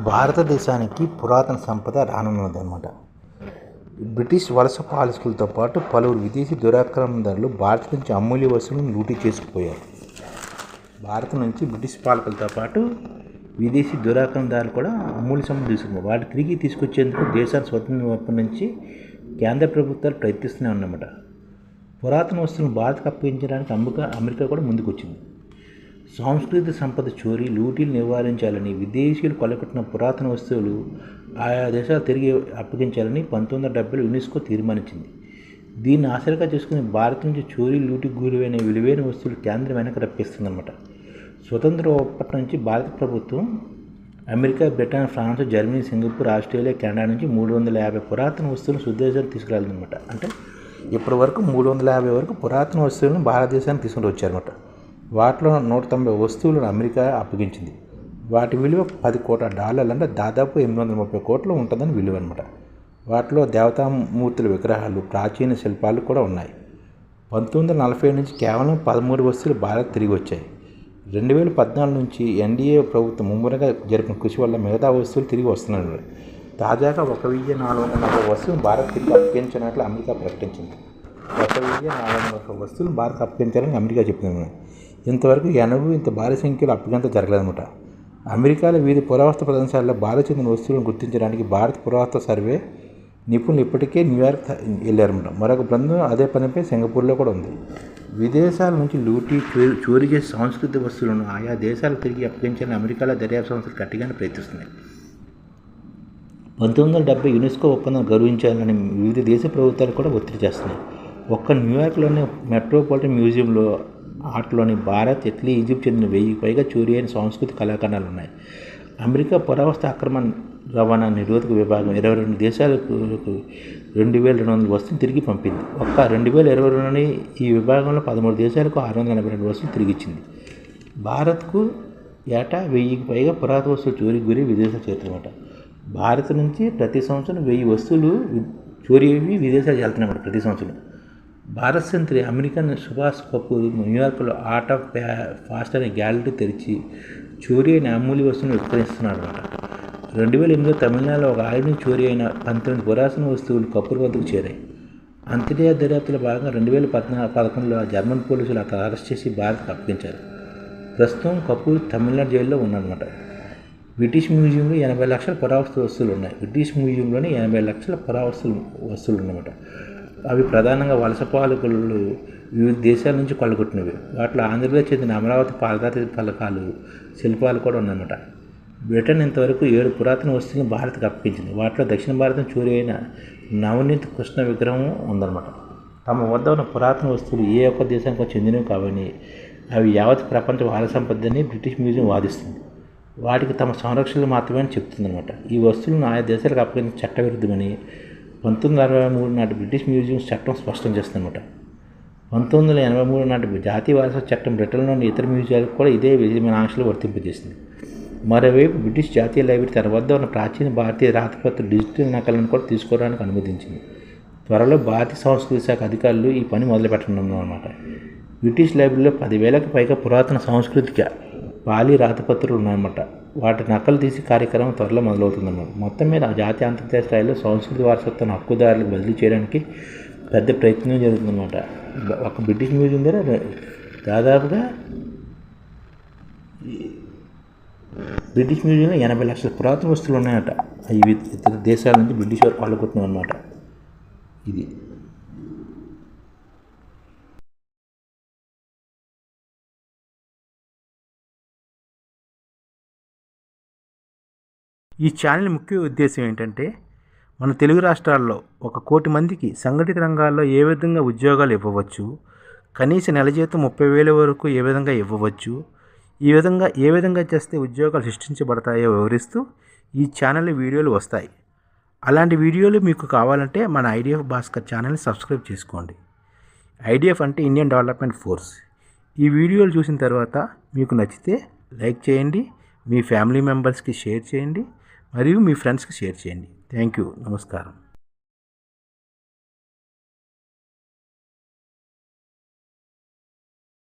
భారతదేశానికి పురాతన సంపద రానున్నదన్నమాట. బ్రిటిష్ వలస పాలకులతో పాటు పలువురు విదేశీ దురాక్రమణదారులు భారత్ నుంచి అమూల్య వస్తువులను లూటీ చేసుకుపోయారు. భారత్ నుంచి బ్రిటిష్ పాలకులతో పాటు విదేశీ దురాక్రమణదారులు కూడా అమూల్య సంపద తీసుకున్నారు. వాటి తిరిగి తీసుకొచ్చేందుకు దేశాన్ని స్వతంత్రం నుంచి కేంద్ర ప్రభుత్వాలు ప్రయత్నిస్తూనే ఉన్నమాట. పురాతన వస్తువులను భారత్కు అప్పగించడానికి అమెరికా కూడా ముందుకొచ్చింది. సాంస్కృతిక సంపద చోరీ, లూటీలు నివారించాలని విదేశీయులు కొల్లగొట్టిన పురాతన వస్తువులు ఆయా దేశాలు తిరిగి అప్పగించాలని 1970లో యునెస్కో తీర్మానించింది. దీన్ని ఆసరాగా చేసుకుని భారత్ నుంచి చోరీ, లూటీకి గురైన విలువైన వస్తువులు కేంద్రం వెనక్కి రప్పిస్తుందన్నమాట. స్వతంత్రం అప్పటి నుంచి భారత ప్రభుత్వం America, Britain, France, Germany, Singapore, Australia, Canada నుంచి 350 పురాతన వస్తువులను స్వదేశానికి తీసుకురాలిందన్నమాట. అంటే ఇప్పటి వరకు 350 వరకు పురాతన వస్తువులను భారతదేశానికి తీసుకుని వచ్చారన్నమాట. వాటిలో 190 వస్తువులను అమెరికా అప్పగించింది. వాటి విలువ $10 కోట్ల, అంటే దాదాపు 830 కోట్లు ఉంటుందని విలువ అనమాట. వాటిలో దేవతామూర్తుల విగ్రహాలు, ప్రాచీన శిల్పాలు కూడా ఉన్నాయి. 1940 నుంచి కేవలం 13 వస్తువులు భారత్ తిరిగి వచ్చాయి. 2014 నుంచి ఎన్డీఏ ప్రభుత్వం ముమ్మరంగా జరిపిన కృషి వల్ల మిగతా వస్తువులు తిరిగి వస్తున్నాయి. తాజాగా 1440 వస్తువులు భారత్ తిరిగి అప్పగించినట్లు అమెరికా ప్రకటించింది. 1440 వస్తువులు భారత్ అప్పగించాలని అమెరికా చెప్పింది. ఇంతవరకు ఇంత భారీ సంఖ్యలో అప్పగింత జరగలేదన్నమాట. అమెరికాలో వివిధ పురావస్తు ప్రదేశాల్లో భారత్ చెందిన వస్తువులను గుర్తించడానికి భారత పురావస్తు సర్వే నిపుణులు ఇప్పటికే న్యూయార్క్ వెళ్ళారన్నమాట. మరొక బృందం అదే పనిపై సింగపూర్లో కూడా ఉంది. విదేశాల నుంచి లూటీ, చోరీ చేసే సాంస్కృతిక వస్తువులను ఆయా దేశాలకు తిరిగి అప్పగించాలని అమెరికాలో దర్యాప్తు సంస్థలు గట్టిగానే ప్రయత్నిస్తున్నాయి. 1970 యునెస్కో ఒప్పందం గౌరవించాలని వివిధ దేశ ప్రభుత్వాలు కూడా ఒత్తిడి చేస్తున్నాయి. ఒక్క న్యూయార్క్లోని మెట్రోపాలిటన్ మ్యూజియంలో ఆర్ట్లోని భారత్, ఇటలీ, ఈజిప్ట్ చెందిన 1000కి పైగా చోరీ అయిన సాంస్కృతిక కళాఖండాలు ఉన్నాయి. అమెరికా పురావస్తు అక్రమ రవాణా నిరోధక విభాగం 22 దేశాలకు 2200 వస్తువులు తిరిగి పంపింది. ఒక్క 2022లోని ఈ విభాగంలో 13 దేశాలకు 682 వస్తువులు తిరిగి ఇచ్చింది. భారత్కు ఏటా 1000కి పైగా పురాతన వస్తువులు చోరీ గురి విదేశాలు చేరుతున్నమాట. భారత్ నుంచి ప్రతి సంవత్సరం 1000 వస్తువులు చోరీ అయ్యి విదేశాలకు వెళ్తున్నాయి ప్రతి సంవత్సరం. భారత్ సెంత్రి అమెరికన్ సుభాష్ కపూర్ న్యూయార్క్లో ఆర్ట్ ఆఫ్ ఫాస్ట్ అనే గ్యాలరీ తెరిచి చోరీ అయిన అమూల్య వస్తువులను విక్రయిస్తున్నాడు అన్నమాట. 2008లో తమిళనాడులో ఒక ఆయుధం చోరీ అయిన 19 పురాతన వస్తువులు కపూర్ వద్దకు చేరాయి. అంతర్జాతీయ దర్యాప్తులో భాగంగా 2011లో జర్మన్ పోలీసులు అతను అరెస్ట్ చేసి భారత్కు అప్పగించారు. ప్రస్తుతం కపూర్ తమిళనాడు జైల్లో ఉన్నాడనమాట. బ్రిటిష్ మ్యూజియంలో 80 లక్షల పురావస్తు వస్తువులు ఉన్నాయి. బ్రిటిష్ మ్యూజియంలోనే 80 లక్షల వస్తువులు ఉన్నమాట. అవి ప్రధానంగా వలస పాలకులు వివిధ దేశాల నుంచి కొల్లగొట్టినవి. వాటిలో ఆంధ్రప్రదేశ్ చెందిన అమరావతి పాలరాతి ఫలకాలు, శిల్పాలు కూడా ఉన్నాయన్నమాట. బ్రిటన్ ఇంతవరకు 7 పురాతన వస్తువులను భారత్కు అప్పగించింది. వాటిలో దక్షిణ భారతం చోరీ అయిన నవనీత్ కృష్ణ విగ్రహం ఉందన్నమాట. తమ వద్ద ఉన్న పురాతన వస్తువులు ఏ ఒక్క దేశానికి చెందినవి కావని, అవి యావత్ ప్రపంచ వారస సంపదని బ్రిటిష్ మ్యూజియం వాదిస్తుంది. వాటికి తమ సంరక్షణలు మాత్రమే అని చెప్తుందన్నమాట. ఈ వస్తువులను ఆయా దేశాలకు అప్పగించిన చట్టవిరుద్ధమని 1963 నాటి బ్రిటిష్ మ్యూజియం చట్టం స్పష్టం చేస్తుందన్నమాట. 1983 నాటి జాతీయ వారసత్వ చట్టం బ్రిటన్లోని ఇతర మ్యూజియాలకు కూడా ఇదే విధమైన ఆంక్షలు వర్తింపజేసింది. మరోవైపు బ్రిటిష్ జాతీయ లైబ్రరీ తన వద్ద ఉన్న ప్రాచీన భారతీయ రాతపత్ర డిజిటల్ నకలను కూడా తీసుకోవడానికి అనుమతించింది. త్వరలో భారతీయ సంస్కృతి శాఖ అధికారులు ఈ పని మొదలుపెట్టనున్నారన్నమాట. బ్రిటిష్ లైబ్రరీలో 10,000కి పైగా పురాతన సాంస్కృతిక పాలీ రాతపత్రులు ఉన్నాయన్నమాట. వాటి నకలు తీసి కార్యక్రమం త్వరలో మొదలవుతుందన్నమాట. మొత్తం మీద జాతీయ అంతర్జాతీయ స్థాయిలో సంస్కృతి వారసత్వాన్ని హక్కుదారులకు బదిలీ చేయడానికి పెద్ద ప్రయత్నం జరుగుతుందన్నమాట. ఒక బ్రిటిష్ మ్యూజియం దగ్గర దాదాపుగా బ్రిటిష్ మ్యూజియంలో 80 లక్షల పురాతన వస్తువులు ఉన్నాయట. ఇవి ఇతర దేశాల నుంచి బ్రిటిష్ వారు కొల్లగొట్టినవి అన్నమాట. ఇది ఈ ఛానల్ ముఖ్య ఉద్దేశం ఏంటంటే, మన తెలుగు రాష్ట్రాల్లో 1 కోటి మందికి సంఘటిత రంగాల్లో ఏ విధంగా ఉద్యోగాలు ఇవ్వవచ్చు, కనీస నెల జీతం 30,000 వరకు ఏ విధంగా ఇవ్వవచ్చు, ఏ విధంగా చేస్తే ఉద్యోగాలు సృష్టించబడతాయో వివరిస్తూ ఈ ఛానల్ వీడియోలు వస్తాయి. అలాంటి వీడియోలు మీకు కావాలంటే మన ఐడిఎఫ్ భాస్కర్ ఛానల్ని సబ్స్క్రైబ్ చేసుకోండి. ఐడిఎఫ్ అంటే ఇండియన్ డెవలప్మెంట్ ఫోర్స్. ఈ వీడియోలు చూసిన తర్వాత మీకు నచ్చితే లైక్ చేయండి, మీ ఫ్యామిలీ మెంబర్స్కి షేర్ చేయండి, మరియు మీ ఫ్రెండ్స్కి షేర్ చేయండి. Thank you. నమస్కారం.